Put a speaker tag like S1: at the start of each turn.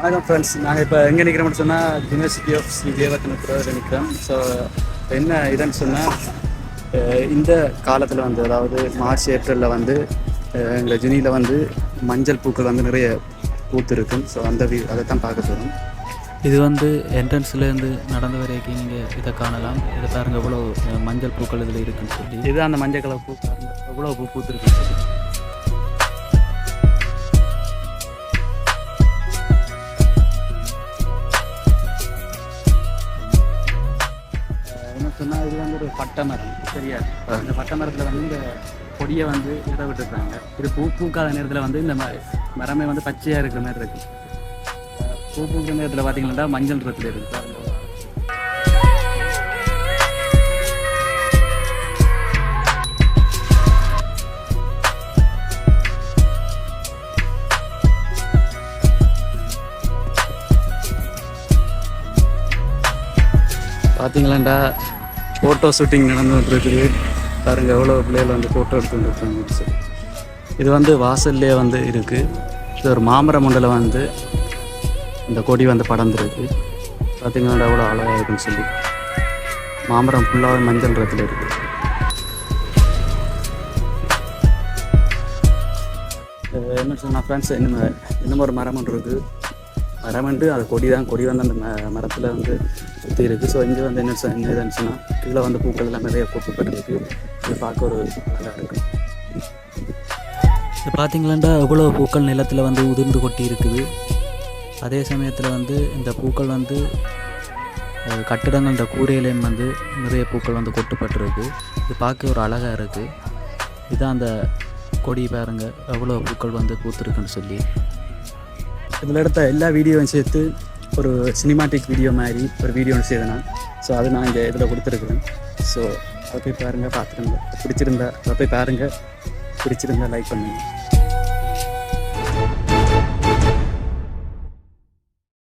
S1: வணக்கம் ஃப்ரெண்ட்ஸ். நாங்கள் இப்போ எங்கே நிற்கிறோம்னு சொன்னால் யூனிவர்சிட்டி ஆஃப் ஸ்ரீ ஜெயவர்தனபுரத்தில் நிற்கிறோம். ஸோ என்ன இதுன்னு சொன்னால் இந்த காலத்தில் வந்து அதாவது மார்ச் ஏப்ரலில் வந்து எங்கள் ஜுனியில் வந்து மஞ்சள் பூக்கள் வந்து நிறைய பூத்து இருக்கும். ஸோ அதை தான் பார்க்க போகிறோம்.
S2: இது வந்து என்ட்ரன்ஸ்லேருந்து நடந்து வரைக்கும் நீங்கள் இதை காணலாம். இதை பாருங்கள் எவ்வளோ மஞ்சள் பூக்கள் இதில் இருக்குன்னு சொல்லி.
S1: இதுதான் அந்த மஞ்சள் கலர் பூ. பாருங்கள் எவ்வளோ பூ பூத்துருக்குன்னு சொல்லி. என்ன சொன்னால் இது வந்து ஒரு பட்டை மரம். சரியா, இந்த பட்டை மரத்தில் வந்து இந்த கொடியை வந்து இட விட்டுருக்காங்க. இது பூக்காத நேரத்தில் வந்து இந்த மரமே வந்து பச்சையாக இருக்கிற மாதிரி இருக்குது. பூக்கிற நேரத்தில் பார்த்தீங்கன்னா மஞ்சள் நிறத்தில் இருக்குது. பார்த்தீங்களாண்டா ஃபோட்டோ ஷூட்டிங் நடந்துகிட்டு இருக்குது. பாருங்கள் எவ்வளோ பிள்ளைகள் வந்து ஃபோட்டோ எடுத்துகிட்டு இருக்காங்க. சரி, இது வந்து வாசல்லே வந்து இருக்குது. இது ஒரு மாமர மண்டலம் வந்து இந்த கொடி வந்து படர்ந்துருக்கு. பார்த்தீங்கன்னா எவ்வளோ அழகாக இருக்குன்னு சொல்லி. மாமரம் ஃபுல்லாக மஞ்சள் நிறத்தில் இருக்குது. என்ன சொன்னால் ஃப்ரெண்ட்ஸ், இன்னும் ஒரு மரம் ஒன்று இருக்குது. மரம்ண்டு அது கொடி வந்து அந்த மரத்தில் வந்து சுற்றி இருக்குது. ஸோ இங்கே வந்து என்ன இதுன்னு சொன்னால் கீழே வந்து பூக்கள் எல்லாம் நிறைய கொட்டுப்பட்டுருக்கு. இது பார்க்க ஒரு அழகாக இருக்குது.
S2: இது பார்த்தீங்களாண்டா எவ்வளோ பூக்கள் நிலத்தில் வந்து உதிர்ந்து கொட்டி இருக்குது. அதே சமயத்தில் வந்து இந்த பூக்கள் வந்து கட்டிடங்கள் இந்த கூரையிலையும் வந்து நிறைய பூக்கள் வந்து கொட்டுப்பட்டுருக்கு. இது பார்க்க ஒரு அழகாக இருக்குது. இதுதான் அந்த கொடி பாருங்க எவ்வளோ பூக்கள் வந்து பூத்துருக்குன்னு சொல்லி.
S1: இதில் எடுத்த எல்லா வீடியோவும் சேர்த்து ஒரு சினிமாட்டிக் வீடியோ மாதிரி ஒரு வீடியோ ஒன்று செய்தேன். ஸோ அது நான் இங்கே இதில் கொடுத்துருக்குறேன். ஸோ அதை போய் பாருங்கள், பார்த்துருங்க. பிடிச்சிருந்தா அதை போய் பாருங்கள். பிடிச்சிருந்தா லைக் பண்ணுங்கள்.